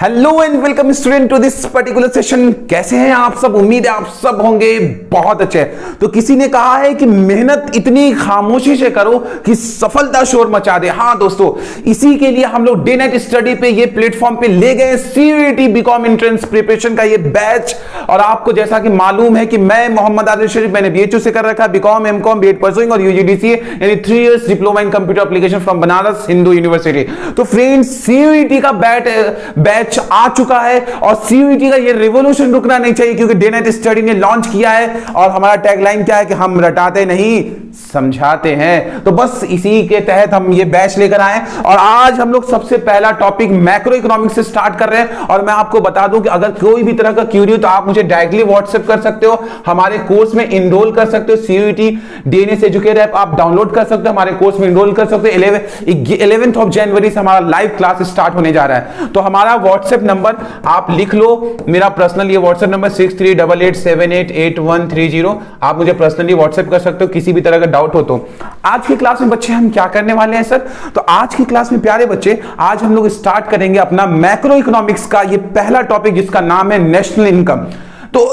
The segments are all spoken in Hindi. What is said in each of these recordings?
Hello and welcome student to this particular session. कैसे हैं आप सब? उम्मीद है आप सब होंगे बहुत अच्छे। तो किसी ने कहा है कि मेहनत इतनी खामोशी से करो कि सफलता शोर मचा दे। हाँ दोस्तों, इसी के लिए हम लोग डे नाइट स्टडी पे ये प्लेटफॉर्म पे ले गए सीयूईटी बीकॉम एंट्रेंस प्रिपरेशन का ये बैच। और आपको जैसा कि मालूम है कि मैं मोहम्मद आदिल शरीफ, मैंने बीएचयू से कर रखा है बीकॉम एमकॉम बीएड परसुइंग और यूजीडीसीए यानी 3 years diploma in computer application from Banaras Hindu university. तो फ्रेंड्स, सीयूईटी का बैच आ चुका है और सीयूईटी का ये रिवॉल्यूशन रुकना नहीं चाहिए, क्योंकि डे नाइट स्टडी ने लॉन्च किया है और हमारा टैगलाइन क्या है कि हम रटाते नहीं समझाते हैं। तो बस इसी के तहत हम ये बैच लेकर आए और आज हम लोग सबसे पहला टॉपिक मैक्रो इकोनॉमिक्स से स्टार्ट कर रहे हैं। और मैं आपको बता दूं कि अगर कोई भी तरह का क्यूरी हो तो आप मुझे डायरेक्टली व्हाट्सएप कर सकते हो, हमारे कोर्स में इनरोल कर सकते हो। सीयूईटी डीएनएस एजुकेटर ऐप आप डाउनलोड कर सकते हो, हमारे कोर्स में इनरोल कर सकते हो। 11th ऑफ जनवरी से हमारा लाइव क्लास स्टार्ट होने जा रहा है। तो हमारा व्हाट्सएप नंबर आप लिख लो, मेरा पर्सनल ये व्हाट्सएप नंबर 6388788130। आप मुझे पर्सनली व्हाट्सएप कर सकते हो किसी भी तरह का डाउट हो तो। आज की क्लास में बच्चे हम क्या करने वाले हैं सर? तो आज की क्लास में प्यारे बच्चे, आज हम लोग स्टार्ट करेंगे अपना मैक्रो इकोनॉमिक्स का ये पहला टॉपिक जिसका नाम है नेशनल इनकम। तो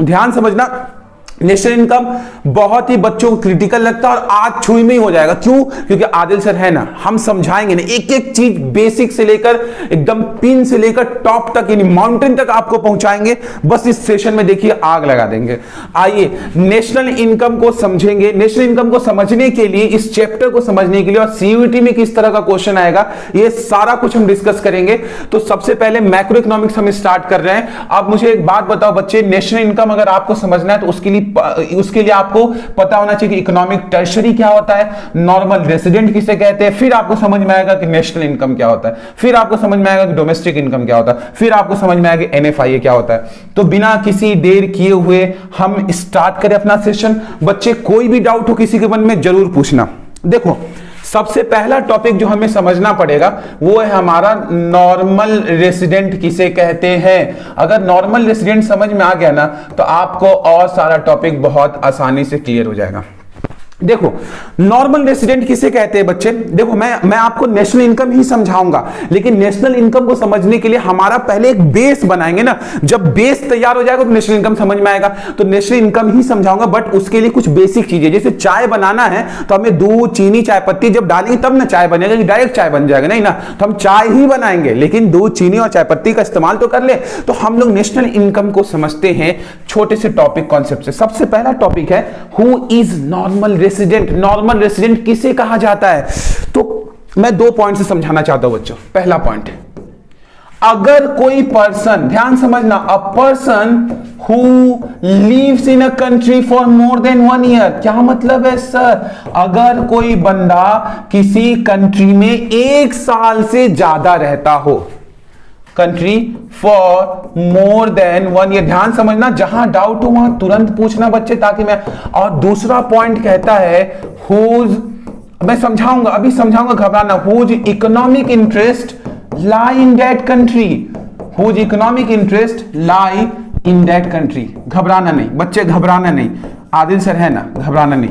ध्यान समझना, नेशनल इनकम बहुत ही बच्चों को क्रिटिकल लगता है और आज छुई में ही हो जाएगा। क्यों? क्योंकि आदिल सर है ना, हम समझाएंगे ना एक एक चीज, बेसिक से लेकर एकदम पिन से लेकर टॉप तक यानी माउंटेन तक आपको पहुंचाएंगे। बस इस सेशन में देखिए आग लगा देंगे। आइए नेशनल इनकम को समझेंगे। नेशनल इनकम को समझने के लिए, इस चैप्टर को समझने के लिए और सीयूईटी में किस तरह का क्वेश्चन आएगा, ये सारा कुछ हम डिस्कस करेंगे। तो सबसे पहले मैक्रो इकोनॉमिक्स हम स्टार्ट कर रहे हैं। अब मुझे एक बात बताओ बच्चे, नेशनल इनकम अगर आपको समझना है तो उसके लिए आपको पता होना चाहिए कि इकोनॉमिक टर्शरी क्या होता है, नॉर्मल रेसिडेंट किसे कहते हैं, फिर आपको समझ में आएगा कि नेशनल इनकम क्या होता है, फिर आपको समझ में आएगा कि डोमेस्टिक इनकम क्या होता है, फिर आपको समझ में आएगा एनएफआईए क्या होता है। तो बिना किसी देर किए हुए हम स्टार्ट करें अपना सेशन। बच्चे कोई भी डाउट हो किसी के मन में जरूर पूछना। देखो, सबसे पहला टॉपिक जो हमें समझना पड़ेगा वो है हमारा नॉर्मल रेसिडेंट किसे कहते हैं। अगर नॉर्मल रेसिडेंट समझ में आ गया ना तो आपको और सारा टॉपिक बहुत आसानी से क्लियर हो जाएगा। देखो, नॉर्मल रेसिडेंट किसे कहते हैं बच्चे? देखो, मैं आपको नेशनल इनकम ही समझाऊंगा, लेकिन नेशनल इनकम को समझने के लिए हमारा पहले एक बेस बनाएंगे ना। जब बेस तैयार हो जाएगा तो नेशनल इनकम समझ में आएगा। तो नेशनल इनकम ही समझाऊंगा, बट उसके लिए कुछ बेसिक चीजें, जैसे चाय बनाना है तो हमें दूध, चीनी, चाय पत्ती जब डालेंगे तब ना चाय बनेगा, कि डायरेक्ट चाय बन जाएगा नहीं ना। तो हम चाय ही बनाएंगे, लेकिन दूध, चीनी और चाय पत्ती का इस्तेमाल तो कर ले। तो हम लोग नेशनल इनकम को समझते हैं छोटे से टॉपिक कॉन्सेप्ट से। सबसे पहला टॉपिक है who is normal resident. Normal resident किसे कहा जाता है? तो मैं 2 पॉइंट से समझाना चाहता हूं बच्चों। पहला पॉइंट, अगर कोई पर्सन, ध्यान समझना, a person who lives in a country for more than 1 year. क्या मतलब है सर? अगर कोई बंदा किसी कंट्री में 1 साल से ज्यादा रहता हो, country for more than 1 year. ध्यान समझना, जहां डाउट हो वहां तुरंत पूछना बच्चे, ताकि मैं। और दूसरा पॉइंट कहता है हुज, मैं समझाऊंगा, अभी समझाऊंगा, घबराना। Whose economic interest lie in that country. Whose economic interest lie in that country. घबराना नहीं बच्चे, घबराना नहीं। आदिल सर है ना, घबराना नहीं।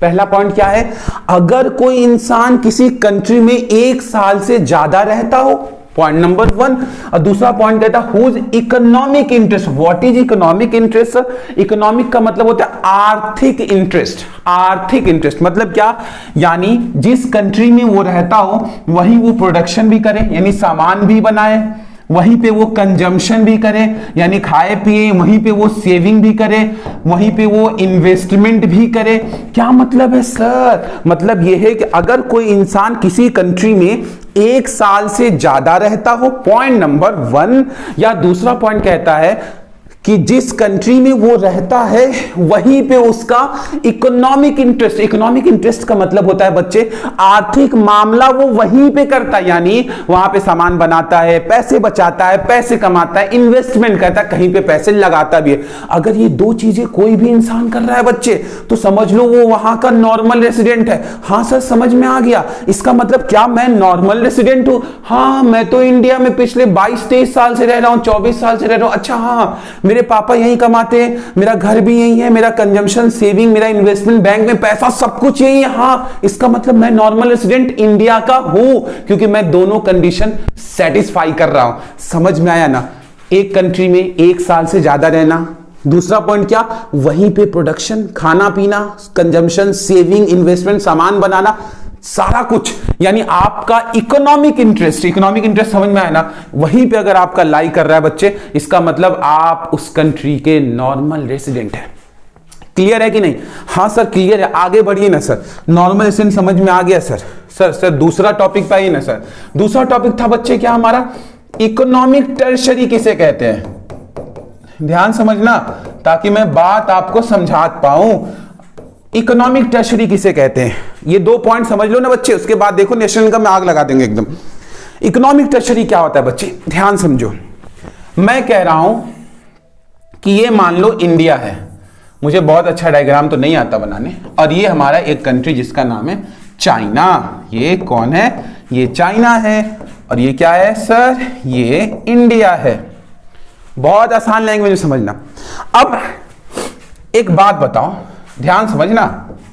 पहला पॉइंट क्या है? अगर कोई इंसान किसी कंट्री में 1 साल से ज्यादा रहता हो, पॉइंट नंबर 1। और दूसरा पॉइंट कहता है whose economic interest. What is economic interest? Economic का मतलब होता है आर्थिक इंटरेस्ट। आर्थिक इंटरेस्ट मतलब क्या? यानी जिस कंट्री में वो रहता हो वहीं वो प्रोडक्शन भी करे, यानी सामान भी बनाए, वहीं पे वो कंजम्पशन भी करे यानी खाए पिए, वहीं पे वो सेविंग भी करे, वहीं पे वो इन्वेस्टमेंट भी करे। क्या मतलब है सर? मतलब ये है कि अगर कोई इंसान किसी कंट्री में 1 साल से ज्यादा रहता हो, पॉइंट नंबर 1, या दूसरा पॉइंट कहता है कि जिस कंट्री में वो रहता है वहीं पे उसका इकोनॉमिक इंटरेस्ट। इकोनॉमिक इंटरेस्ट का मतलब होता है बच्चे आर्थिक मामला वो वहीं पे करता है, यानी वहां पे सामान बनाता है, पैसे बचाता है, पैसे कमाता है, इन्वेस्टमेंट करता है, कहीं पे पैसे लगाता भी है। अगर ये 2 चीजें कोई भी इंसान कर रहा है बच्चे, तो समझ लो वो वहां का नॉर्मल रेसिडेंट है। हाँ सर, समझ में आ गया। इसका मतलब क्या मैं नॉर्मल रेसिडेंट हूं? हाँ, मैं तो इंडिया में पिछले 22-23 साल से रह रहा हूं, 24 साल से रह रहा हूं। अच्छा हाँ, मेरे पापा यहीं कमाते हैं, मेरा घर भी यही है, मेरा कंजम्पशन, सेविंग, मेरा इन्वेस्टमेंट, बैंक में पैसा, सब कुछ यही है। हाँ, इसका मतलब मैं नॉर्मल रेसिडेंट इंडिया का हूं, क्योंकि मैं दोनों कंडीशन सेटिस्फाई कर रहा हूं। समझ में आया ना? एक कंट्री में 1 साल से ज्यादा रहना, दूसरा पॉइंट क्या, वहीं पे प्रोडक्शन, खाना पीना, कंजम्पशन, सेविंग, इन्वेस्टमेंट, सामान बनाना, सारा कुछ, यानी आपका इकोनॉमिक इंटरेस्ट समझ में आया ना, वहीं पे अगर आपका लाई कर रहा है बच्चे, इसका मतलब आप उस कंट्री के नॉर्मल रेसिडेंट है। क्लियर है कि नहीं? हाँ सर क्लियर है, आगे बढ़िए ना सर। नॉर्मल रेसिडेंट समझ में आ गया सर। सर दूसरा टॉपिक पे आइए ना सर। दूसरा टॉपिक था बच्चे क्या हमारा, इकोनॉमिक टर्शरी किसे कहते हैं। ध्यान समझना ताकि मैं बात आपको समझा पाऊं। इकोनॉमिक टर्शरी किसे कहते हैं, ये 2 पॉइंट समझ लो ना बच्चे, उसके बाद देखो नेशनल इनकम में आग लगा देंगे एकदम। इकोनॉमिक टर्शरी क्या होता है बच्चे, ध्यान समझो। मैं कह रहा हूं कि ये मान लो इंडिया है, मुझे बहुत अच्छा डायग्राम तो नहीं आता बनाने, और ये हमारा एक कंट्री जिसका नाम है चाइना। ये कौन है, ये चाइना है, और ये क्या है सर, ये इंडिया है। बहुत आसान लैंग्वेज में समझना। अब एक बात बताओ, ध्यान समझना,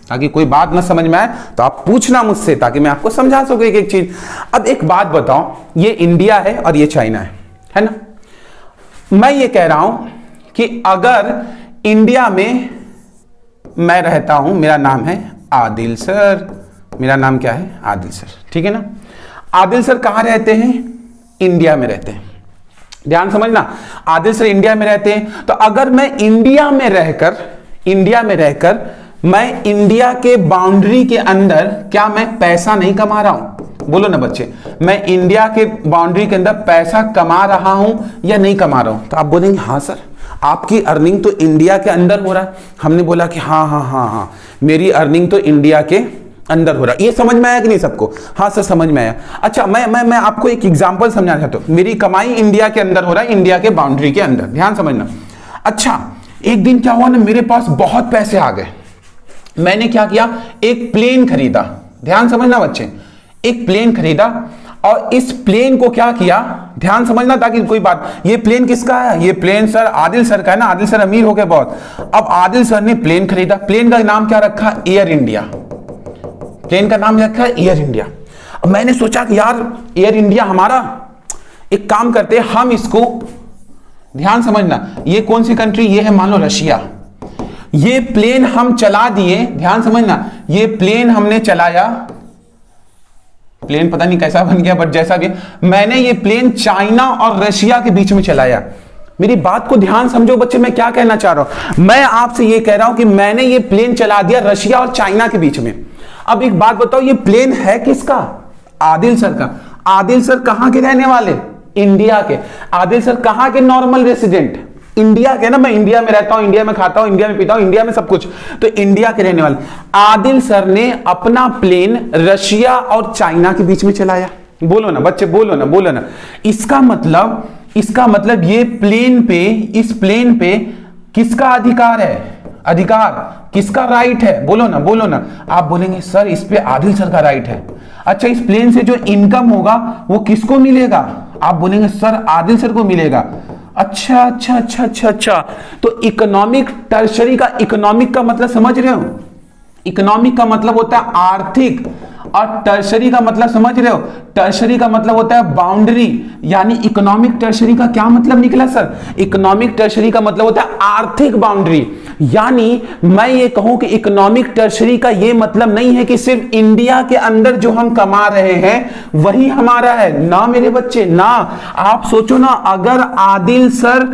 ताकि कोई बात ना समझ में आए तो आप पूछना मुझसे, ताकि मैं आपको समझा सकूं एक एक चीज। अब एक बात बताओ, ये इंडिया है और ये चाइना है ना। मैं ये कह रहा हूं कि अगर इंडिया में मैं रहता हूं, मेरा नाम है आदिल सर, मेरा नाम क्या है, आदिल सर, ठीक है ना। आदिल सर कहां रहते हैं, इंडिया में रहते हैं। ध्यान समझना, आदिल सर इंडिया में रहते हैं। तो अगर मैं इंडिया में रहकर मैं इंडिया के बाउंड्री के अंदर, क्या मैं पैसा नहीं कमा रहा हूं, बोलो ना बच्चे, मैं इंडिया के बाउंड्री के अंदर पैसा कमा रहा हूं या नहीं कमा रहा हूं। तो आप बोलेंगे हाँ सर, आपकी अर्निंग तो इंडिया के अंदर हो रहा है। हमने बोला कि हाँ, मेरी अर्निंग तो इंडिया के अंदर हो रहा है। ये समझ में आया कि नहीं सबको? हाँ सर समझ में आया। अच्छा, मैं आपको एक एग्जांपल समझाना चाहता हूं। मेरी कमाई इंडिया के अंदर हो रहा है, इंडिया के बाउंड्री के अंदर, ध्यान समझना। अच्छा, एक दिन क्या हुआ ना, मेरे पास बहुत पैसे आ गए। मैंने क्या किया, एक प्लेन खरीदा। ध्यान समझना बच्चे, एक प्लेन खरीदा, और इस प्लेन को क्या किया, ध्यान समझना ताकि कोई बात, ये प्लेन किसका है, ये प्लेन सर आदिल सर का है ना। आदिल सर अमीर हो गए बहुत। अब आदिल सर ने प्लेन खरीदा, प्लेन का नाम क्या रखा, एयर इंडिया। प्लेन का नाम रखा है एयर इंडिया। अब मैंने सोचा कि यार एयर इंडिया हमारा, एक काम करते हैं हम इसको, ध्यान समझना, ये कौन सी कंट्री, ये है मान लो रशिया। ये प्लेन हम चला दिए, ध्यान समझना, ये प्लेन हमने चलाया, प्लेन पता नहीं कैसा बन गया बट जैसा भी है, मैंने ये प्लेन चाइना और रशिया के बीच में चलाया। मेरी बात को ध्यान समझो बच्चे, मैं क्या कहना चाह रहा हूं। मैं आपसे ये कह रहा हूं कि मैंने ये प्लेन चला दिया रशिया और चाइना के बीच में। अब एक बात बताओ, ये प्लेन है किसका, आदिल सर का। आदिल सर कहां के रहने वाले, इंडिया के। आदिल सर कहां के नॉर्मल रेसिडेंट, इंडिया के ना। मैं इंडिया में रहता हूं, इंडिया में खाता हूं, इंडिया में पीता हूं, इंडिया में सब कुछ, तो इंडिया के रहने वाले। आदिल सर ने अपना प्लेन रशिया और चाइना के बीच में चलाया। बोलो ना बच्चे, बोलो ना। इसका मतलब ये प्लेन पे, इस प्लेन पे किसका अधिकार है, किसका राइट है, बोलो ना। आप बोलेंगे सर इस पे आदिल सर का राइट है। अच्छा, इस प्लेन से जो इनकम होगा वो किसको मिलेगा, आप बोलेंगे सर आदिल सर को मिलेगा। अच्छा। तो इकोनॉमिक टर्शरी का, इकोनॉमिक का मतलब समझ रहे हो, इकोनॉमिक का मतलब होता है आर्थिक, और टर्शरी का मतलब समझ रहे हो, टर्शरी का मतलब होता है बाउंड्री। यानी इकोनॉमिक टर्शरी का क्या मतलब निकला सर, इकोनॉमिक टर्शरी का मतलब होता है आर्थिक बाउंड्री। यानी मैं ये कहूं कि इकोनॉमिक टर्शरी का ये मतलब नहीं है कि सिर्फ इंडिया के अंदर जो हम कमा रहे हैं वही हमारा है, ना मेरे बच्चे ना। आप सोचो ना, अगर आदिल सर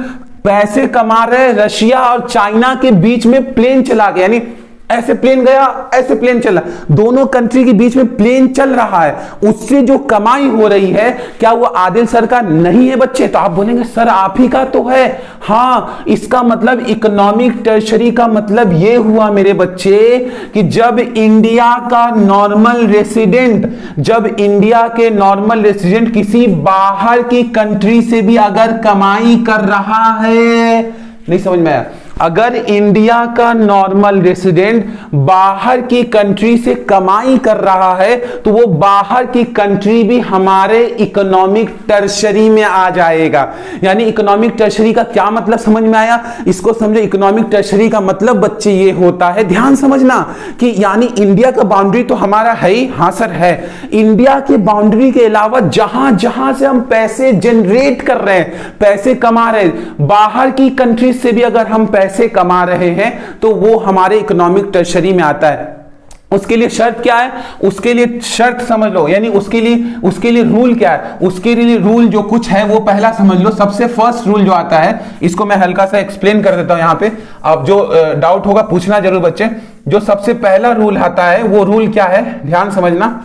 पैसे कमा रहे रशिया और चाइना के बीच में प्लेन चला गया, यानी ऐसे प्लेन गया, ऐसे प्लेन चला, दोनों कंट्री के बीच में प्लेन चल रहा है, उससे जो कमाई हो रही है क्या वो आदिल सर का नहीं है बच्चे? तो आप बोलेंगे सर आप ही का तो है। हाँ, इसका मतलब इकोनॉमिक टर्शरी का मतलब ये हुआ मेरे बच्चे कि जब इंडिया के नॉर्मल रेसिडेंट किसी बाहर की कंट्री से भी अगर कमाई कर रहा है, नहीं समझ में आया, अगर इंडिया का नॉर्मल रेसिडेंट बाहर की कंट्री से कमाई कर रहा है तो वो बाहर की कंट्री भी हमारे इकोनॉमिक टर्शरी में आ जाएगा। यानी इकोनॉमिक टर्शरी का क्या मतलब समझ में आया? इसको समझो। इकोनॉमिक टर्शरी का मतलब बच्चे ये होता है, ध्यान समझना, कि यानी इंडिया का बाउंड्री तो हमारा है ही, हां सर है। इंडिया के बाउंड्री के अलावा जहां जहां से हम पैसे जनरेट कर रहे हैं, पैसे कमा रहे हैं, बाहर की कंट्री से भी अगर हम पैसे कमा रहे हैं तो वो हमारे इकोनॉमिक टर्शरी में आता है। उसके लिए शर्त क्या है? उसके लिए शर्त समझ लो, यानी उसके लिए रूल क्या है? उसके लिए रूल जो कुछ है वो पहला समझ लो। सबसे फर्स्ट रूल जो आता है, इसको मैं हल्का सा एक्सप्लेन कर देता हूं यहां पे। अब जो डाउट होगा पूछना जरूर बच्चे। जो सबसे पहला रूल आता है वो रूल क्या है, ध्यान समझना।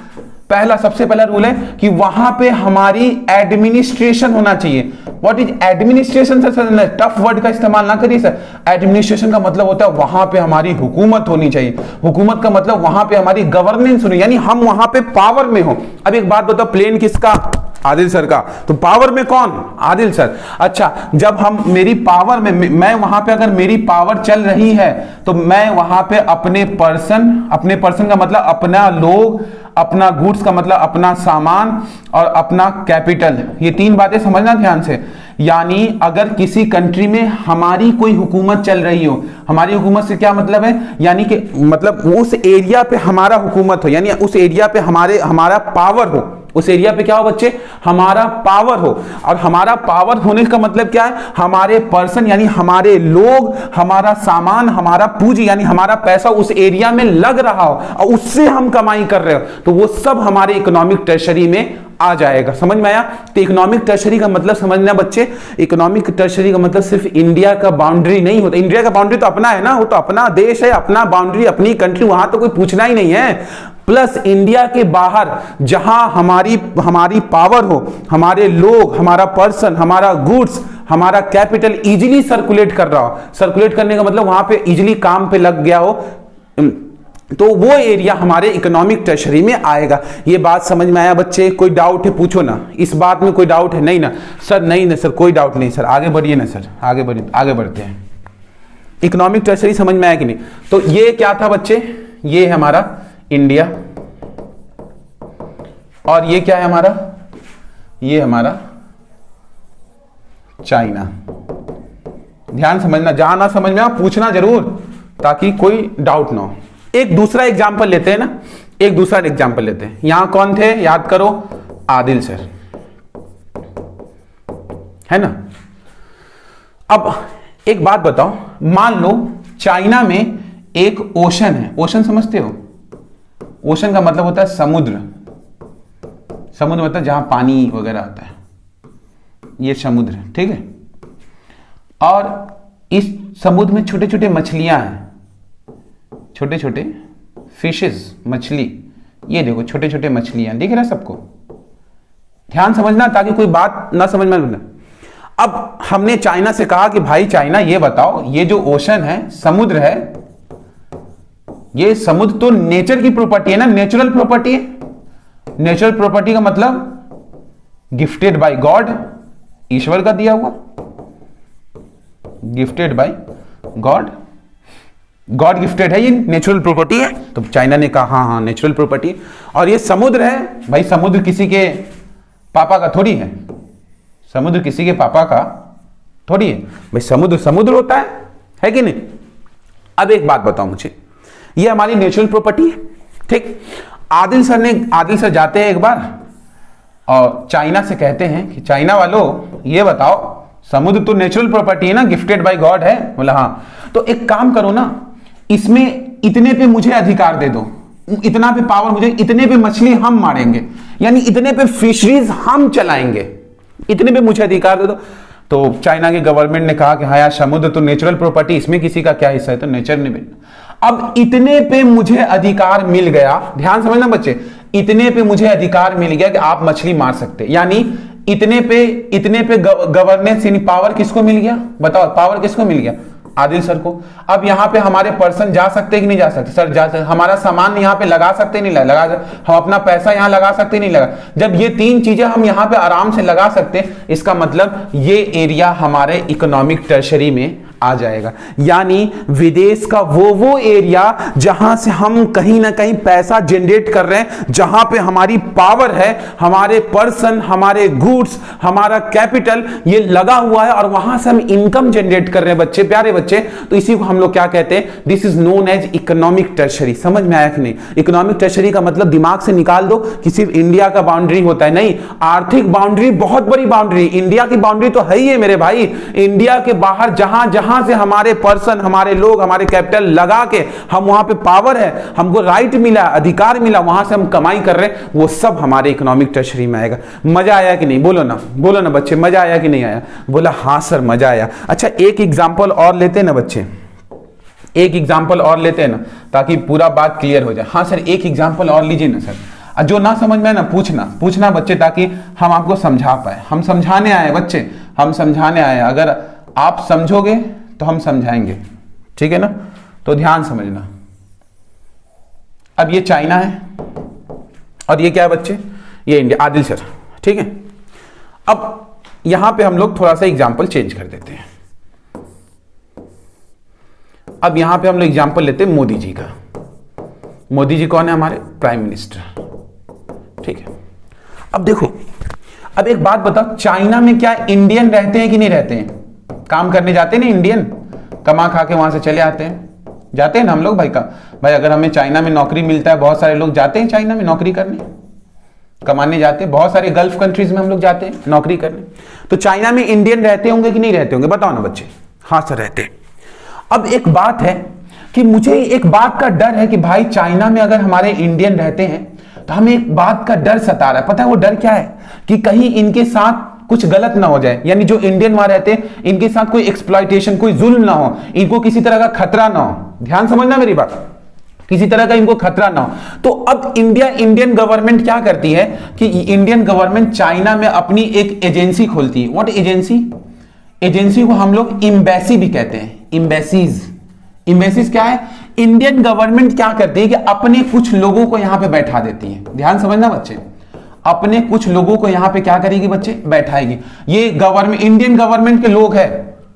सबसे पहला रूल है कि वहां पे हमारी एडमिनिस्ट्रेशन होना चाहिए। What is administration? Sir tough word का इस्तेमाल ना करिए सर। एडमिनिस्ट्रेशन का मतलब होता है वहां पे हमारी हुकूमत होनी चाहिए। हुकूमत का मतलब वहां पे हमारी गवर्नेंस होनी, यानी हम वहां पे पावर में हो। अब एक बात बताओ, प्लेन किसका? आदिल सर का। तो पावर में कौन? आदिल सर। अच्छा, जब हम मेरी पावर में, मैं वहां पे अगर मेरी पावर चल रही है तो मैं वहां पे अपने पर्सन का मतलब अपना लोग, अपना गुड्स का मतलब अपना सामान, और अपना कैपिटल, ये तीन बातें समझना ध्यान से। यानी अगर किसी कंट्री में हमारी कोई हुकूमत चल रही हो, हमारी हुकूमत से क्या मतलब है? यानी कि मतलब उस एरिया पे हमारा हुकूमत हो, यानी उस एरिया पे हमारा पावर हो। उस एरिया पे क्या हो बच्चे? हमारा पावर हो। और हमारा पावर होने का मतलब क्या है? हमारे पर्सन यानी हमारे लोग, हमारा सामान, हमारा पूंजी यानी हमारा पैसा उस एरिया में लग रहा हो और उससे हम कमाई कर रहे हो, तो वो सब हमारे इकोनॉमिक टर्शरी में आ जाएगा। समझ में आया? तो इकोनॉमिक टर्शरी का मतलब समझना बच्चे। इकोनॉमिक टर्शरी का मतलब सिर्फ इंडिया का बाउंड्री नहीं होता। इंडिया का बाउंड्री तो अपना है ना, वो तो अपना देश है, अपना बाउंड्री, अपनी कंट्री, वहां तो कोई पूछना ही नहीं है। प्लस इंडिया के बाहर जहां हमारी पावर हो, हमारे लोग, हमारा पर्सन, हमारा गुड्स, हमारा कैपिटल इजीली सर्कुलेट कर रहा हो। सर्कुलेट करने का मतलब वहां पे इजीली काम पे लग गया हो, तो वो एरिया हमारे इकोनॉमिक टर्शरी में आएगा। ये बात समझ में आया बच्चे? कोई डाउट है पूछो ना, इस बात में कोई डाउट है? नहीं ना सर, नहीं ना सर, कोई डाउट नहीं सर। आगे बढ़िए ना सर, आगे बढ़ते हैं। इकोनॉमिक टर्शरी समझ में आया कि नहीं? तो ये क्या था बच्चे? ये है हमारा इंडिया, और ये क्या है हमारा? ये हमारा चाइना। ध्यान समझना, जहां ना समझ में आ पूछना जरूर, ताकि कोई डाउट ना हो। एक दूसरा एग्जाम्पल लेते हैं ना, एक दूसरा एग्जाम्पल लेते हैं। यहां कौन थे याद करो? आदिल सर, है ना। अब एक बात बताओ, मान लो चाइना में एक ओशन है। ओशन समझते हो? ओशन का मतलब होता है समुद्र। समुद्र मतलब जहां पानी वगैरह आता है, ये समुद्र है, ठीक है। और इस समुद्र में छोटे छोटे मछलियां हैं, छोटे छोटे फिशेस, मछली। ये देखो छोटे छोटे मछलियां, दिख रहा है सबको? ध्यान समझना ताकि कोई बात ना समझ में ना। अब हमने चाइना से कहा कि भाई चाइना ये बताओ, ये जो ओशन है, समुद्र है, ये समुद्र तो नेचर की प्रॉपर्टी है ना, नेचुरल प्रॉपर्टी है। नेचुरल प्रॉपर्टी का मतलब गिफ्टेड बाय गॉड, ईश्वर का दिया हुआ, gifted bye God, God gifted है, ये नेचुरल प्रॉपर्टी है। तो चाइना ने कहा हाँ हाँ नेचुरल प्रॉपर्टी। और ये समुद्र है भाई, समुद्र किसी के पापा का थोड़ी है, समुद्र किसी के पापा का थोड़ी है भाई, समुद्र समुद्र होता है कि नहीं। अब एक बात बताओ मुझे, ये हमारी नेचुरल प्रॉपर्टी है, ठीक। आदिल सर जाते हैं एक बार और चाइना से कहते हैं कि चाइना वालों ये बताओ, समुद्र तो नेचुरल प्रॉपर्टी है ना, गिफ्टेड बाय गॉड है। बोला हाँ, तो एक काम करो ना, इसमें इतने पे मुझे अधिकार दे दो, इतना पे पावर मुझे, इतने पे मछली हम मारेंगे, यानी इतने पे फिशरीज हम चलाएंगे, इतने पे मुझे अधिकार दे दो। तो चाइना की गवर्नमेंट ने कहा कि हाँ यार, समुद्र तो नेचुरल प्रॉपर्टी, इसमें किसी का क्या हिस्सा है, तो नेचर ने भी। अब इतने पे मुझे अधिकार मिल गया, ध्यान समझना बच्चे, इतने पे मुझे अधिकार मिल गया कि आप मछली मार सकते, यानी इतने पे गवर्नेंस यानी पावर किसको मिल गया? बताओ, पावर किसको मिल गया? आदिल सर को। अब यहां पे हमारे पर्सन जा सकते कि नहीं जा सकते? सर जा सकते। हमारा सामान यहां पे लगा सकते नहीं लगा, हम अपना पैसा यहां लगा सकते नहीं लगा। जब ये तीन चीजें हम यहां पे आराम से लगा सकते, इसका मतलब ये एरिया हमारे इकोनॉमिक टर्शरी में आ जाएगा। यानी विदेश का वो एरिया जहां से हम कहीं ना कहीं पैसा जनरेट कर रहे हैं, जहां पे हमारी पावर है, हमारे पर्सन, हमारे गुड्स, हमारा कैपिटल ये लगा हुआ है और वहां से हम इनकम जनरेट कर रहे हैं बच्चे, प्यारे बच्चे। तो इसी को हम लोग क्या कहते हैं, this is known as economic territory. समझ में आया कि नहीं? इकोनॉमिक टर्शरी का मतलब दिमाग से निकाल दो कि सिर्फ इंडिया का बाउंड्री होता है, नहीं, आर्थिक बाउंड्री बहुत बड़ी बाउंड्री। इंडिया की बाउंड्री तो है ही है मेरे भाई, इंडिया के बाहर जहां जहां से हमारे पर्सन, हमारे लोग, हमारे कैपिटल लगा के हम वहां पे पावर है, हमको राइट मिला, अधिकार मिला, वहां से हम कमाई कर रहे हैं, वो सब हमारे इकोनॉमिक टर्शरी में आएगा। मजा आया कि नहीं? बोलो ना, बोलो ना बच्चे, मजा आया कि नहीं आया? बोला हाँ सर मजा आया। अच्छा एक एग्जांपल और लेते हैं ना बच्चे, एक एग्जांपल और लेते हैं ना, ताकि पूरा बात क्लियर हो जाए। हाँ सर एक एग्जांपल और लीजिए ना सर, जो ना समझ में ना पूछना बच्चे, ताकि हम आपको समझा पाए। हम समझाने आए बच्चे, हम समझाने आए, अगर आप समझोगे तो हम समझाएंगे, ठीक है ना? तो ध्यान समझना। अब ये चाइना है और ये क्या है बच्चे, ये इंडिया। आदिल सर ठीक है। अब यहां पे हम लोग थोड़ा सा एग्जांपल चेंज कर देते हैं। अब यहां पे हम लोग एग्जांपल लेते हैं मोदी जी का। मोदी जी कौन है? हमारे प्राइम मिनिस्टर, ठीक है। अब देखो, अब एक बात बताओ, चाइना में क्या इंडियन रहते हैं कि नहीं रहते हैं? काम करने जाते हैं ना इंडियन, कमा खा के वहां से चले आते हैं, जाते हैं ना हम लोग भाई। का भाई अगर हमें चाइना में नौकरी मिलता है, बहुत सारे लोग जाते हैं चाइना में नौकरी करने, कमाने जाते हैं। बहुत सारे गल्फ कंट्रीज में हम लोग जाते हैं नौकरी करने। तो चाइना में इंडियन रहते होंगे कि नहीं रहते होंगे? बताओ ना बच्चे। हाँ सर रहते हैं। अब एक बात है कि मुझे एक बात का डर है कि भाई चाइना में अगर हमारे इंडियन रहते हैं तो हमें एक बात का डर सता रहा है। पता है वो डर क्या है? कि कहीं इनके साथ कुछ गलत ना हो जाए, यानी जो इंडियन वहां रहते हैं इनके साथ कोई एक्सप्लॉयटेशन, कोई जुल्म ना हो, इनको किसी तरह का खतरा ना हो। ध्यान समझना मेरी बात, किसी तरह का इनको खतरा ना हो। तो अब इंडियन गवर्नमेंट क्या करती है कि इंडियन गवर्नमेंट चाइना में अपनी एक एजेंसी खोलती है। What agency? एजेंसी को हम लोग एम्बेसी भी कहते हैं। एम्बेसीज क्या है? इंडियन गवर्नमेंट क्या करती है कि अपने कुछ लोगों को यहां पे बैठा देती है। ध्यान समझना बच्चे, अपने कुछ लोगों को यहां पे क्या करेगी बच्चे? बैठाएगी। ये गवर्नमेंट, इंडियन गवर्नमेंट के लोग हैं,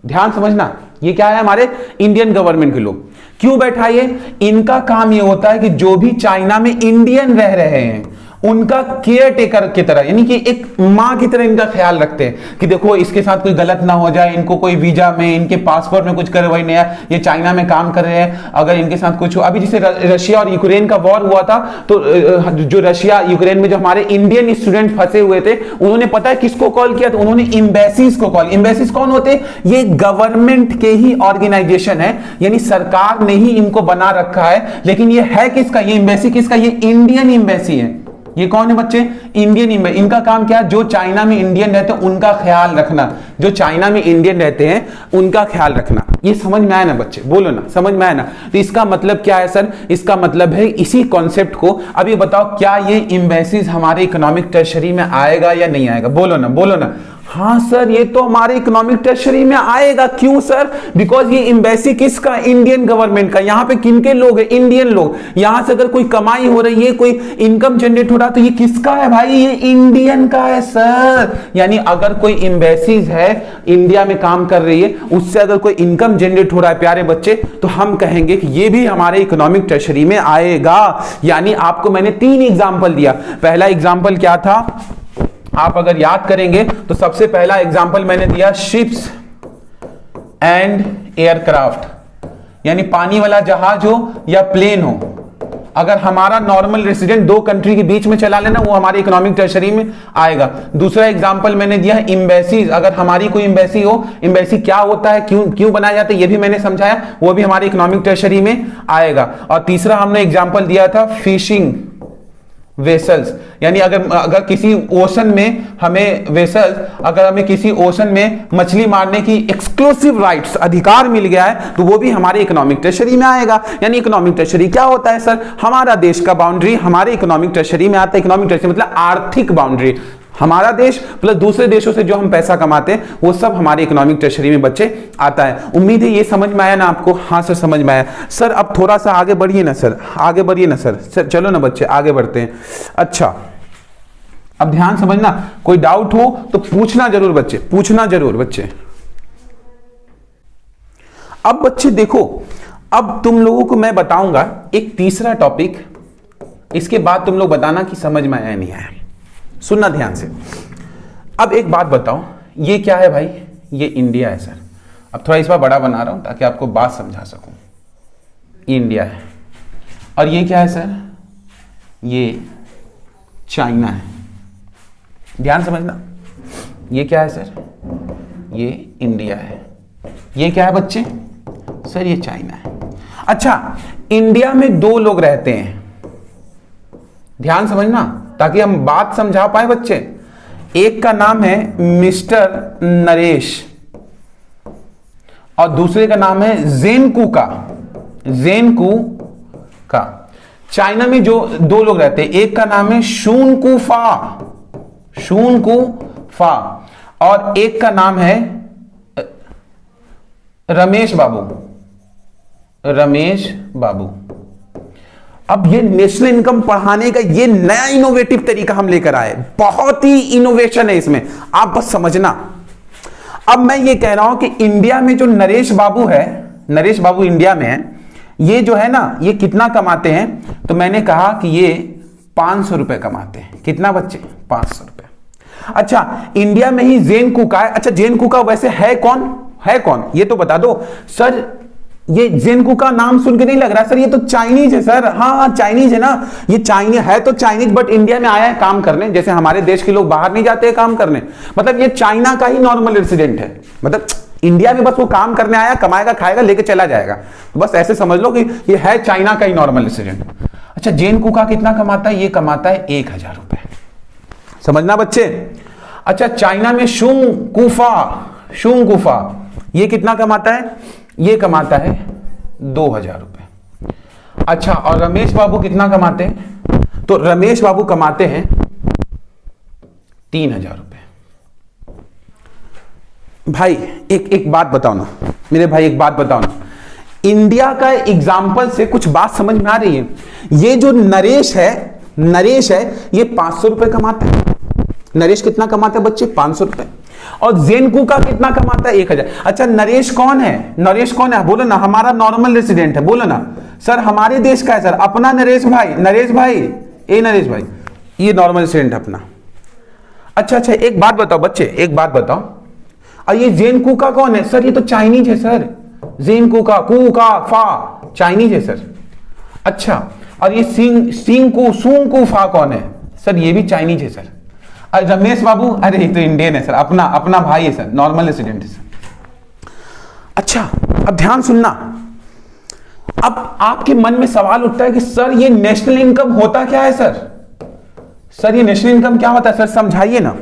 ध्यान समझना, ये क्या है? हमारे इंडियन गवर्नमेंट के लोग। क्यों बैठाइए? इनका काम ये होता है कि जो भी चाइना में इंडियन रह रहे हैं उनका केयर टेकर की तरह, यानी कि एक मां की तरह इनका ख्याल रखते हैं कि देखो इसके साथ कोई गलत ना हो जाए, इनको कोई वीजा में, इनके पासपोर्ट में कुछ करवाई नहीं है, ये चाइना में काम कर रहे हैं, अगर इनके साथ कुछ हो। अभी जैसे रशिया और यूक्रेन का वॉर हुआ था, तो जो रशिया यूक्रेन में जो हमारे इंडियन स्टूडेंट फंसे हुए थे, उन्होंने पता है किसको कॉल किया? तो उन्होंने एम्बेसीज को कॉल। एम्बेसीज कौन होते हैं? ये गवर्नमेंट के ही ऑर्गेनाइजेशन है, यानी सरकार ने ही इनको बना रखा है। लेकिन ये है किसका? ये एम्बेसी किसका? ये इंडियन एम्बेसी है। ये कौन है बच्चे? Indian embassy. इनका काम क्या है? जो चाइना में इंडियन रहते हैं उनका ख्याल रखना, जो चाइना में इंडियन रहते हैं उनका ख्याल रखना। ये समझ में आया ना बच्चे? बोलो ना, समझ में आया ना? तो इसका मतलब क्या है सर? इसका मतलब है इसी कॉन्सेप्ट को। अब ये बताओ, क्या ये एम्बेसीज हमारे इकोनॉमिक टर्शरी में आएगा या नहीं आएगा? बोलो ना, बोलो ना। हाँ सर ये तो हमारे इकोनॉमिक टर्शरी में आएगा। क्यों सर? बिकॉज ये एम्बेसी किसका? इंडियन गवर्नमेंट का। यहाँ पे किनके लोग हैं? इंडियन लोग। यहां से अगर कोई कमाई हो रही है, कोई इनकम जनरेट हो रहा है, तो ये किसका है भाई? ये इंडियन का है सर। यानी अगर कोई एम्बेसीज है इंडिया में काम कर रही है, उससे अगर कोई इनकम जनरेट हो रहा है प्यारे बच्चे, तो हम कहेंगे कि ये भी हमारे इकोनॉमिक टर्शरी में आएगा। यानी आपको मैंने 3 एग्जाम्पल दिया। पहला एग्जाम्पल क्या था? आप अगर याद करेंगे तो सबसे पहला एग्जाम्पल मैंने दिया शिप्स एंड एयरक्राफ्ट, यानी पानी वाला जहाज हो या प्लेन हो, अगर हमारा नॉर्मल रेसिडेंट 2 कंट्री के बीच में चला लेना, वो हमारे इकोनॉमिक टर्शरी में आएगा। दूसरा एग्जांपल मैंने दिया है एम्बेसीज। अगर हमारी कोई एम्बेसी हो, एम्बेसी क्या होता है, क्यों बनाया जाता है, ये भी मैंने समझाया, वो भी हमारे इकोनॉमिक टर्शरी में आएगा। और तीसरा हमने एग्जांपल दिया था फिशिंग वेसल्स, यानी अगर किसी ओशन में हमें वेसल्स, अगर हमें किसी ओशन में मछली मारने की एक्सक्लूसिव राइट्स, अधिकार मिल गया है, तो वो भी हमारे इकोनॉमिक टर्शरी में आएगा। यानी इकोनॉमिक टर्शरी क्या होता है सर? हमारा देश का बाउंड्री हमारे इकोनॉमिक टर्शरी में आता है। इकोनॉमिक टर्शरी मतलब आर्थिक बाउंड्री, हमारा देश प्लस दूसरे देशों से जो हम पैसा कमाते हैं वो सब हमारे इकोनॉमिक टर्शरी में बच्चे आता है। उम्मीद है ये समझ में आया ना आपको? हाँ सर समझ में आया। सर अब थोड़ा सा आगे बढ़िए ना सर, आगे बढ़िए ना सर। चलो ना बच्चे आगे बढ़ते हैं। अच्छा अब ध्यान समझना, कोई डाउट हो तो पूछना जरूर बच्चे, पूछना जरूर बच्चे। अब बच्चे देखो, अब तुम लोगों को मैं बताऊंगा एक तीसरा टॉपिक, इसके बाद तुम लोग बताना कि समझ में आया नहीं आया। सुनना ध्यान से। अब एक बात बताओ, ये क्या है भाई? ये इंडिया है सर। अब थोड़ा इस बार बड़ा बना रहा हूं ताकि आपको बात समझा सकूं। ये इंडिया है और ये क्या है सर? ये चाइना है। ध्यान समझना, ये क्या है सर? ये इंडिया है। ये क्या है बच्चे? सर ये चाइना है। अच्छा, इंडिया में दो लोग रहते हैं, ध्यान समझना ताकि हम बात समझा पाए बच्चे। एक का नाम है मिस्टर नरेश और दूसरे का नाम है जेनकू का। जेनकू का। चाइना में जो दो लोग रहते हैं, एक का नाम है शूनकुफा, शूनकुफा, और एक का नाम है रमेश बाबू, रमेश बाबू। अब ये नेशनल इनकम पढ़ाने का ये नया इनोवेटिव तरीका हम लेकर आए, बहुत ही इनोवेशन है इसमें, आप बस समझना। अब मैं ये कह रहा हूं कि इंडिया में जो नरेश बाबू है, नरेश बाबू इंडिया में है, ये जो है ना, ये कितना कमाते हैं? तो मैंने कहा कि ये 500 रुपए कमाते हैं। कितना बच्चे? 500 रुपए। अच्छा, इंडिया में ही जेनकू का है। अच्छा, जेनकू का वैसे है कौन? है कौन ये तो बता दो सर। ये जेनकू का नाम सुन के नहीं लग रहा सर ये तो चाइनीज है सर। हाँ चाइनीज है ना, ये चाइनीज है तो चाइनीज, बट इंडिया में आया है काम करने, जैसे हमारे देश के लोग बाहर नहीं जाते हैं काम करने, मतलब ये चाइना का ही नॉर्मल रेसिडेंट है, मतलब इंडिया में बस वो काम करने आया, कमाएगा, खाएगा, लेके चला जाएगा। बस ऐसे समझ लो कि ये है चाइना का ही नॉर्मल रेसिडेंट। अच्छा, जेनकू का कितना कमाता है? ये कमाता है 1000 रुपए। समझना बच्चे। अच्छा, चाइना में शूंगकुफा, शूंगकुफा ये कितना कमाता है? ये कमाता है 2000 रुपए। अच्छा, और रमेश बाबू कितना कमाते हैं? तो रमेश बाबू कमाते हैं 3000 रुपए। भाई एक बात बताओ ना मेरे भाई, एक बात बताओ ना, इंडिया का एग्जाम्पल से कुछ बात समझ में आ रही है? ये जो नरेश है, नरेश है, ये 500 रुपए कमाता है। नरेश कितना कमाता है बच्चे? 500 रुपए। और जेनकू का कितना कमाता है? 1000। अच्छा, नरेश कौन है? नरेश कौन है? बोलो ना, हमारा नॉर्मल रेसिडेंट है, बोलो ना सर, हमारे देश का है सर, अपना नरेश भाई, नरेश भाई, ए नरेश भाई, ये नॉर्मल रेसिडेंट अपना। अच्छा, एक बात बताओ बच्चे, एक बात बताओ, और ये जेनकू का कौन है? सर ये तो चाइनीज है सर, जेनकू का, कू का, फा, चाइनीज है सर। अच्छा, और ये सूंगकू फा कौन है? सर ये भी चाइनीज है सर। रमेश बाबू, अरे ये तो इंडियन है सर, अपना भाई है सर, नॉर्मल रेसिडेंट है सर। अच्छा, अब ध्यान सुनना। अब आपके मन में सवाल उठता है कि सर ये नेशनल इनकम होता क्या है सर? सर ये नेशनल इनकम क्या होता है सर, समझाइए ना।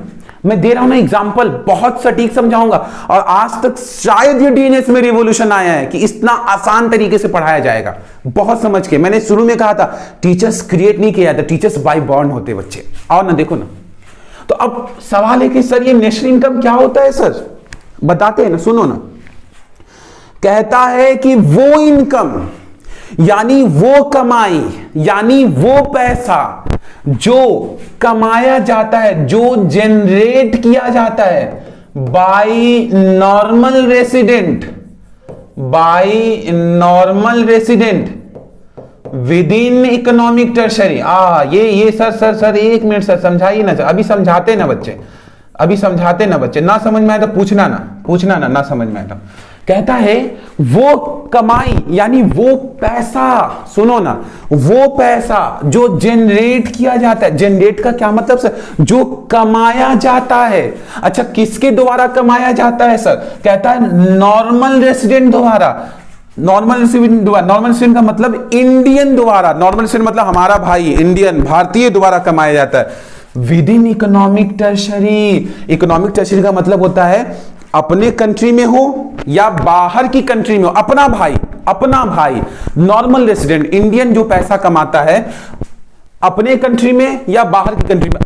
मैं दे रहा हूं ना एग्जांपल, बहुत सटीक समझाऊंगा, और आज तक शायद ये डीएनएस में रिवॉल्यूशन आया है कि इतना आसान तरीके से पढ़ाया जाएगा, बहुत समझ के। मैंने शुरू में कहा था टीचर्स क्रिएट नहीं किया था, टीचर्स बाय बॉर्न होते बच्चे। आओ ना, देखो ना। तो अब सवाल है कि सर ये नेशनल इनकम क्या होता है सर? बताते हैं ना, सुनो ना। कहता है कि वो इनकम, यानी वो कमाई, यानी वो पैसा जो कमाया जाता है, जो जनरेट किया जाता है by normal resident, by normal resident with in economic tertiary. ये सर 1 मिनट सर, समझाइए ना सर, अभी समझाते ना बच्चे, अभी समझाते ना बच्चे, ना समझ में आए तो पूछना ना समझ में आए तो। कहता है वो कमाई, यानी वो पैसा, सुनो ना, वो पैसा जो जनरेट किया जाता है। जनरेट का क्या मतलब सर? जो कमाया जाता है। अच्छा, किसके द्वारा कमाया जाता है सर? कहता है नॉर्मल रेसिडेंट द्वारा। नॉर्मल रेसिडेंट का मतलब इंडियन द्वारा, नॉर्मल रेसिडेंट मतलब हमारा भाई, इंडियन, भारतीय द्वारा कमाया जाता है with in economic tertiary. Economic tertiary का मतलब होता है अपने कंट्री में हो या बाहर की कंट्री में हो, अपना भाई नॉर्मल रेसिडेंट, इंडियन जो पैसा कमाता है अपने कंट्री में या बाहर की कंट्री में,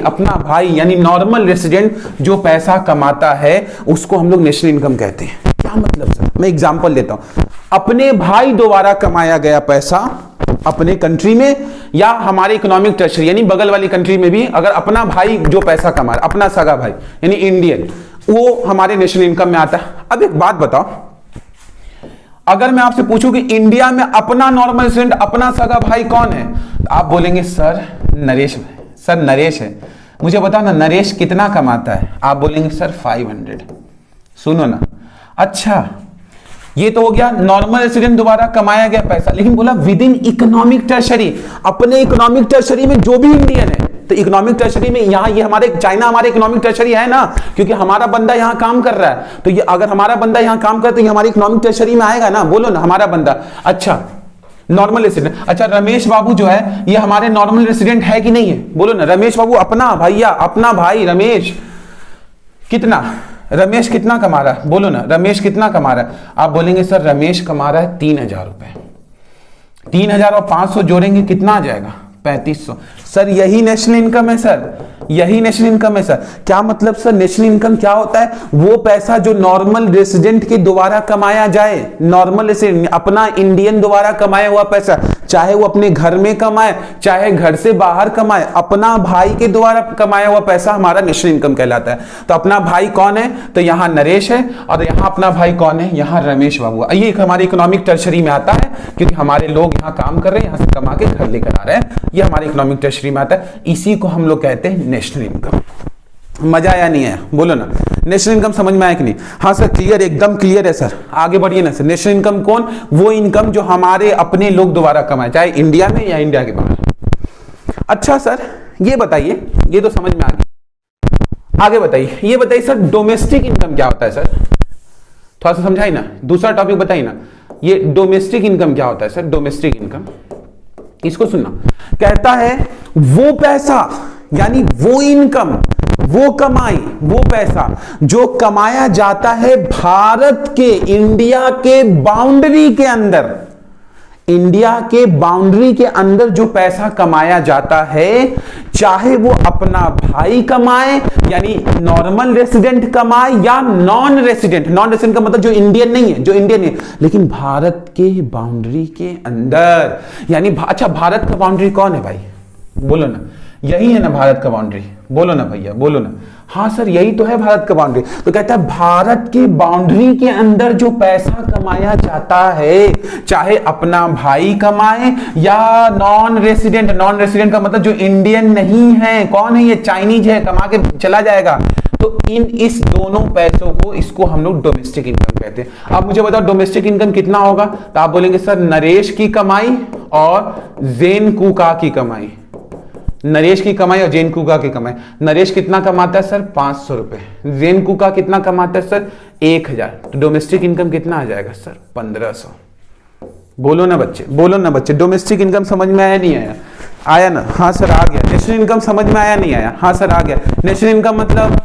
अपना भाई यानी नॉर्मल रेसिडेंट जो पैसा कमाता है उसको हम लोग नेशनल इनकम कहते हैं। क्या मतलब सर? मैं एग्जांपल देता हूं। अपने भाई द्वारा कमाया गया पैसा अपने कंट्री में या हमारे इकोनॉमिक टर्शरी यानी बगल वाली कंट्री में भी, अगर अपना भाई जो पैसा कमा रहा, अपना सगा भाई यानी इंडियन, वो हमारे नेशनल इनकम में आता है। अब एक बात बताओ, अगर मैं आपसे पूछूं कि इंडिया में अपना नॉर्मल रेसिडेंट, अपना सगा भाई कौन है, तो आप बोलेंगे सर नरेश, सर नरेश है। मुझे बताओ ना नरेश कितना कमाता है, आप बोलेंगे सर 500। सुनो ना, अच्छा ये तो हो गया नॉर्मल रेसिडेंट द्वारा कमाया गया पैसा, लेकिन बोला विद इन इकोनॉमिक टर्शरी, अपने इकोनॉमिक टर्शरी में जो भी इंडियन है। तो इकोनॉमिक टर्शरी में यहाँ ये हमारे चाइना हमारे इकोनॉमिक टर्शरी है ना, क्योंकि हमारा बंदा यहाँ काम कर रहा है। तो ये अगर हमारा बंदा यहाँ काम कर तो ये हमारी इकोनॉमिक टर्शरी में आएगा ना, बोलो ना हमारा बंदा। अच्छा नॉर्मल रेसिडेंट, अच्छा रमेश बाबू जो है ये हमारे नॉर्मल रेसिडेंट है कि नहीं है, बोलो ना। रमेश बाबू अपना भैया, अपना भाई रमेश कितना, रमेश कितना कमा रहा है, बोलो ना रमेश कितना कमा रहा है। आप बोलेंगे सर रमेश कमा रहा है 3000 रुपए। 3000 और 500 जोड़ेंगे कितना आ जाएगा, 3500। सर यही नेशनल इनकम है सर, यही नेशनल इनकम है सर। क्या मतलब सर नेशनल इनकम क्या होता है, वो पैसा जो नॉर्मल रेसिडेंट के द्वारा कमाया जाए, नॉर्मल रेसिडेंट अपना इंडियन द्वारा कमाया हुआ पैसा, चाहे वो अपने घर में कमाए चाहे घर से बाहर कमाए, अपना भाई के द्वारा कमाया हुआ पैसा हमारा नेशनल इनकम कहलाता है। तो अपना भाई कौन है, तो यहां नरेश है, और यहां अपना भाई कौन है, यहां रमेश बाबू। ये हमारे इकोनॉमिक टर्शरी में आता है, क्योंकि हमारे लोग यहां काम कर रहे हैं, यहां से कमा के घर लेकर आ रहे हैं, ये हमारे इकोनॉमिक टर्शरी में आता है। इसी को हम लोग कहते हैं नेशनल इनकम। मजा आया नहीं आया, बोलो ना। नेशनल इनकम समझ में आया कि नहीं? हाँ सर क्लियर, एकदम क्लियर है सर, आगे बढ़िए ना सर। नेशनल इनकम कौन, वो इनकम जो हमारे अपने लोग द्वारा कमाए, चाहे इंडिया में या इंडिया के बाहर। अच्छा सर ये बताइए, ये तो समझ में आ गया, आगे बताइए, ये बताइए सर डोमेस्टिक इनकम क्या होता है सर, थोड़ा सा समझाइए ना, दूसरा टॉपिक बताइए ना। ये डोमेस्टिक इनकम क्या होता है सर, डोमेस्टिक इनकम, इसको सुनना। कहता है वो पैसा, यानी वो इनकम, वो कमाई, वो पैसा जो कमाया जाता है भारत के, इंडिया के बाउंड्री के अंदर, इंडिया के बाउंड्री के अंदर जो पैसा कमाया जाता है, चाहे वो अपना भाई कमाए यानी नॉर्मल रेसिडेंट कमाए या नॉन रेसिडेंट। नॉन रेसिडेंट का मतलब जो इंडियन नहीं है, जो इंडियन है लेकिन भारत के बाउंड्री के अंदर, यानी अच्छा भारत का बाउंड्री कौन है भाई, बोलो ना, यही है ना भारत का बाउंड्री, बोलो ना भैया, बोलो ना। हाँ सर यही तो है भारत का बाउंड्री। तो कहता है भारत के बाउंड्री के अंदर जो पैसा कमाया जाता है, चाहे अपना भाई कमाए या नॉन रेसिडेंट। नॉन रेसिडेंट का मतलब जो इंडियन नहीं है, कौन है ये, चाइनीज है, कमा के चला जाएगा। तो इस दोनों पैसों को, इसको हम लोग डोमेस्टिक इनकम कहते हैं। अब मुझे बताओ डोमेस्टिक इनकम कितना होगा, तो आप बोलेंगे सर नरेश की कमाई और जेन कुका की कमाई, नरेश की कमाई और जेन कुका की कमाई। नरेश कितना कमाता है सर 500 रुपए, जेन कुका कितना कमाता है सर 1000। तो डोमेस्टिक इनकम कितना आ जाएगा सर 1500। बोलो ना बच्चे, बोलो ना बच्चे, डोमेस्टिक इनकम समझ में आया नहीं आया, आया ना? हाँ सर आ गया। नेशनल इनकम समझ में आया नहीं आया? हाँ सर आ गया। नेशनल इनकम मतलब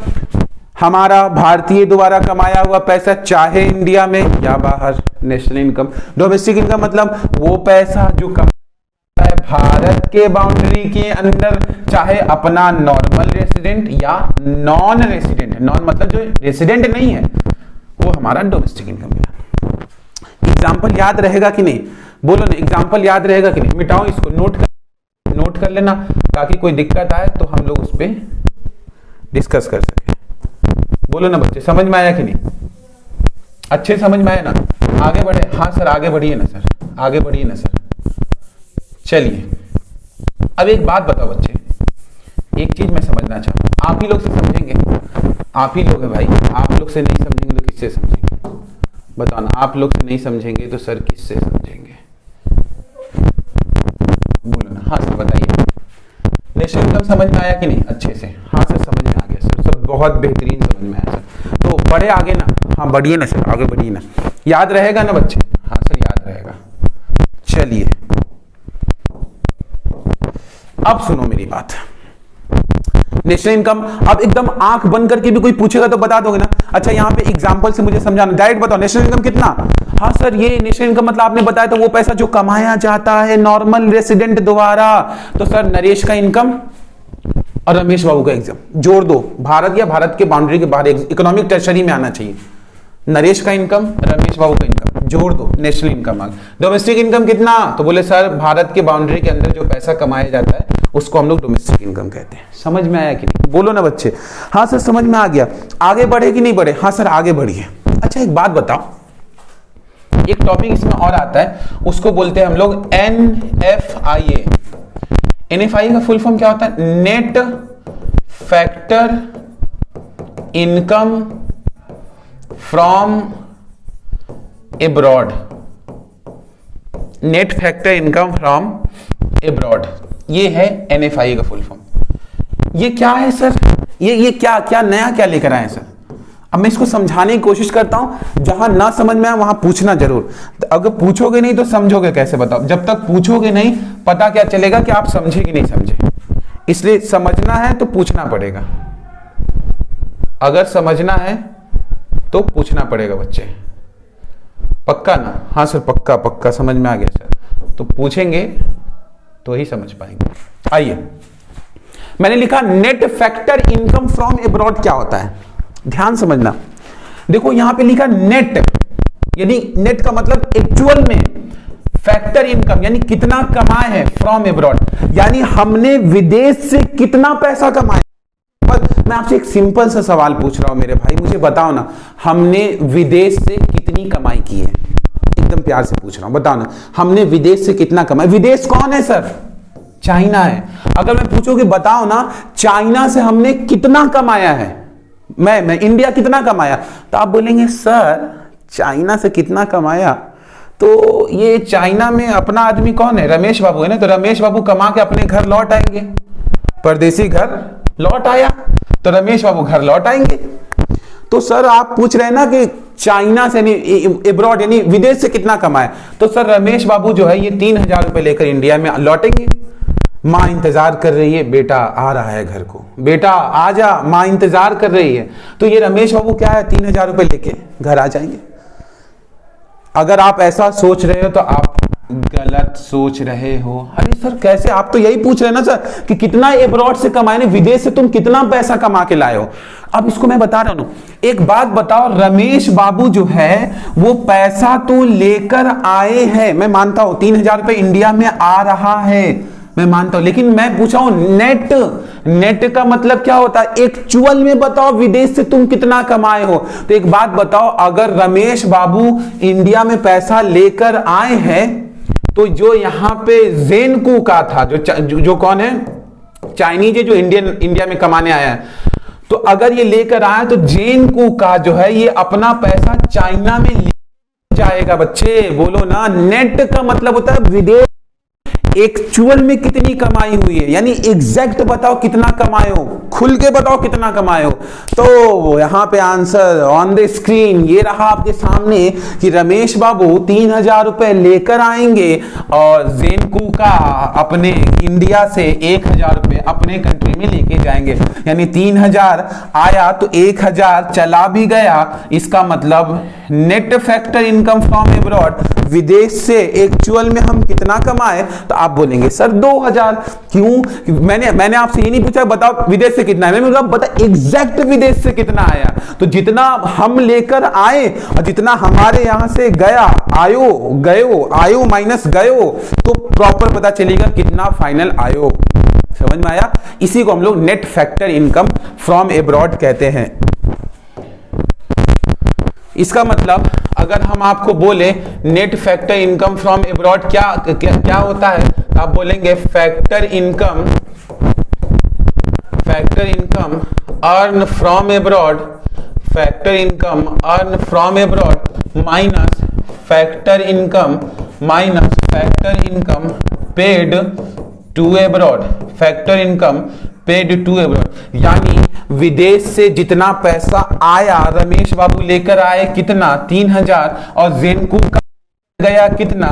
हमारा भारतीय द्वारा कमाया हुआ पैसा, चाहे इंडिया में या बाहर, नेशनल इनकम। डोमेस्टिक इनकम मतलब वो पैसा जो है भारत के बाउंड्री के अंदर, चाहे अपना नॉर्मल रेसिडेंट या नॉन रेसिडेंट। नॉन मतलब जो रेसिडेंट नहीं है, वो हमारा डोमेस्टिक इनकम है। एग्जांपल याद रहेगा कि नहीं, बोलो ना, एग्जांपल याद रहेगा कि नहीं? मिटाओ इसको, नोट कर लेना, ताकि कोई दिक्कत आए तो हम लोग उस पर डिस्कस कर सके। बोलो ना बच्चे, समझ में आया कि नहीं? अच्छे समझ में आया ना? आगे बढ़े? हाँ सर आगे बढ़िए ना सर, आगे बढ़िए ना सर। चलिए अब एक बात बताओ बच्चे, एक चीज मैं समझना चाहूँ, आप ही लोग से समझेंगे, आप ही लोग है भाई, आप लोग से नहीं समझेंगे तो किससे समझेंगे बताओ ना? आप लोग से नहीं समझेंगे तो सर किससे समझेंगे, बोलो ना। हाँ सर बताइए, नेशनल इनकम समझ में आया कि नहीं अच्छे से? हाँ सर समझ में आ गया सर, सब बहुत बेहतरीन समझ में आया सर। तो बढ़े आगे ना? हाँ बढ़िए ना सर, आगे बढ़िए ना। याद रहेगा ना बच्चे? हाँ सर याद रहेगा। चलिए अब सुनो मेरी बात, नेशनल इनकम। अब एकदम आंख बंद करके भी कोई पूछेगा तो बता दोगे ना? अच्छा यहाँ पे एग्जांपल से मुझे समझाना, डायरेक्ट बताओ नेशनल इनकम कितना? हाँ सर ये नेशनल इनकम मतलब आपने बताया था वो पैसा जो कमाया जाता है नॉर्मल रेसिडेंट द्वारा। तो सर नरेश का इनकम और रमेश बाबू का एग्जाम जोड़ दो, भारत या भारत के बाउंड्री के बाहर, इकोनॉमिक टर्शरी में आना चाहिए। नरेश का इनकम, रमेश बाबू का इनकम जोड़ दो, नेशनल इनकम आ गया। डोमेस्टिक इनकम कितना? तो बोले सर भारत के बाउंड्री के अंदर जो पैसा कमाया जाता है उसको हम लोग डोमेस्टिक इनकम कहते हैं। समझ में आया कि नहीं? बोलो ना बच्चे। हाँ सर समझ में आ गया। आगे बढ़े कि नहीं बढ़े? हाँ सर आगे बढ़िए। अच्छा एक बात बताओ, एक टॉपिक इसमें और आता है, उसको बोलते हैं हम लोग NFIA। NFIA का फुल फॉर्म क्या होता है? Net factor income from abroad. Net factor income from abroad, ये है NFIA का फुल फॉर्म। ये क्या है सर? ये क्या नया क्या लेकर आए हैं सर? अब मैं इसको समझाने की कोशिश करता हूं, जहां ना समझ में आए वहां पूछना जरूर। अगर पूछोगे नहीं तो समझोगे कैसे? बताओ। जब तक पूछोगे नहीं पता क्या चलेगा कि आप समझे कि नहीं समझे। इसलिए समझना है तो पूछना पड़ेगा। अगर समझना है तो पूछना पड़ेगा बच्चे। पक्का ना? हाँ सर पक्का पक्का, समझ में आ गया सर। तो पूछेंगे तो ही समझ पाएंगे। आइए, मैंने लिखा net factor income from abroad क्या होता है, ध्यान समझना। देखो यहां पे लिखा नेट, यानी नेट का मतलब एक्चुअल में, फैक्टर इनकम यानी कितना कमाए हैं, फ्रॉम एब्रॉड यानी हमने विदेश से कितना पैसा कमाया। मैं आपसे एक सिंपल सा सवाल पूछ रहा हूं मेरे भाई, मुझे बताओ ना, हमने विदेश से कितनी कमाई की है? एकदम प्यार से पूछ रहा हूं, बताओ ना, हमने विदेश से कितना कमाया? विदेश कौन है सर? चाइना है। अगर मैं पूछूं कि बताओ ना, चाइना से हमने कितना कमाया है, मैं इंडिया कितना कमाया, तो आप बोलेंगे सर चाइना से कितना कमाया, तो ये चाइना में अपना आदमी कौन है? रमेश बाबू है ना, तो रमेश बाबू कमा के अपने घर लौट आएंगे। परदेसी घर लौट आया तो रमेश बाबू घर लौट आएंगे। तो सर आप पूछ रहे हैं ना कि चाइना से नहीं, एब्रॉड यानी विदेश से कितना कमाया, तो सर रमेश बाबू जो है ये 3,000 रुपए लेकर इंडिया में लौटेंगे। माँ इंतजार कर रही है, बेटा आ रहा है घर को, बेटा आ जा, माँ इंतजार कर रही है। तो ये रमेश बाबू क्या है, 3,000 रुपए लेके घर आ जाएंगे। अगर आप ऐसा सोच रहे हो तो आप गलत सोच रहे हो। अरे सर कैसे? आप तो यही पूछ रहे हैं ना सर कि कितना एब्रॉड से कमाए, विदेश से तुम कितना पैसा कमा के लाए हो। अब इसको मैं बता रहा हूं। एक बात बताओ, रमेश बाबू जो है वो पैसा तो लेकर आए हैं, मैं मानता हूं 3,000 रुपए इंडिया में आ रहा है, मैं मानता हूं, लेकिन मैं पूछा हूं नेट। नेट का मतलब क्या होता है? एक्चुअल में बताओ विदेश से तुम कितना कमाए हो। तो एक बात बताओ, अगर रमेश बाबू इंडिया में पैसा लेकर आए हैं तो जो यहां पे जेनकू का था, जो कौन है, चाइनीज जो इंडिया में कमाने आया है, तो अगर ये लेकर आया तो जेनकू का जो है ये अपना पैसा चाइना में ले जाएगा। बच्चे बोलो ना, नेट का मतलब होता है विदेश एक्चुअल में कितनी कमाई हुई है, यानी एग्जैक्ट बताओ कितना कमाए हो, खुल के बताओ कितना कमाए हो। तो यहां पे आंसर ऑन द स्क्रीन ये रहा आपके सामने कि रमेश बाबू 3,000 रुपए लेकर आएंगे और जेनकू का अपने इंडिया से 1,000 रुपए अपने कंट्री में लेके जाएंगे। यानी 3,000 आया तो 1,000 चला भी गया। इसका मतलब net factor income from abroad, विदेश से एक्चुअल में हम कितना कमाए, तो आप बोलेंगे सर 2,000। क्यों? मैंने आपसे ये नहीं पूछा बताओ विदेश से कितना है, मैंने बोला बता एग्जैक्ट विदेश से कितना आया। तो जितना हम लेकर आए और जितना हमारे यहां से गया, आयो माइनस गयो, तो प्रॉपर पता चलेगा कितना फाइनल आयो। समझ में आया? इसी को हम लोग net factor income from abroad कहते हैं। इसका मतलब अगर हम आपको बोले net factor income from abroad क्या होता है, तो आप बोलेंगे factor income earn from abroad, factor income earn from abroad minus factor income paid to abroad, factor income paid to abroad. यानी विदेश से जितना पैसा आया, रमेश बाबू लेकर आए कितना, 3,000, और जेनकू का गया कितना,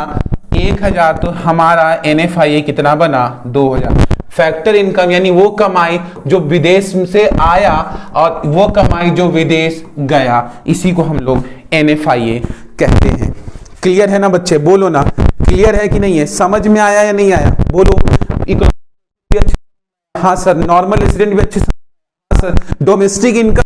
1,000, तो हमारा NFIA कितना बना, 2,000। फैक्टर इनकम यानी वो कमाई जो विदेश से आया और वो कमाई जो विदेश गया, इसी को हम लोग NFIA कहते हैं। क्लियर है ना बच्चे? बोलो ना, क्लियर है कि नहीं है? समझ में आया या नहीं आया? बोलो। हाँ सर। नॉर्मल रेसिडेंट भी अच्छे सर। डोमेस्टिक इनकम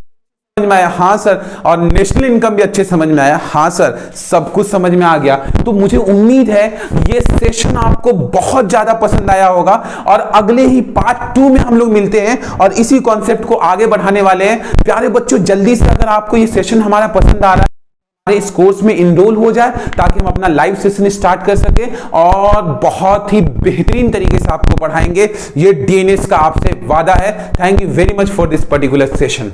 समझ में आया? हाँ सर। और नेशनल इनकम भी अच्छे समझ में आया? हाँ सर। सब कुछ समझ में आ गया। तो मुझे उम्मीद है ये सेशन आपको बहुत ज्यादा पसंद आया होगा और अगले ही पार्ट 2 में हम लोग मिलते हैं और इसी कॉन्सेप्ट को आगे बढ़ाने वाले हैं। प्यारे बच्चों, जल्दी से अगर आपको ये सेशन हमारा पसंद आ रहा है इस कोर्स में इनरोल हो जाए ताकि हम अपना लाइव सेशन स्टार्ट कर सके और बहुत ही बेहतरीन तरीके से आपको पढ़ाएंगे। ये डीएनएस का आपसे वादा है। Thank you very much for this particular session.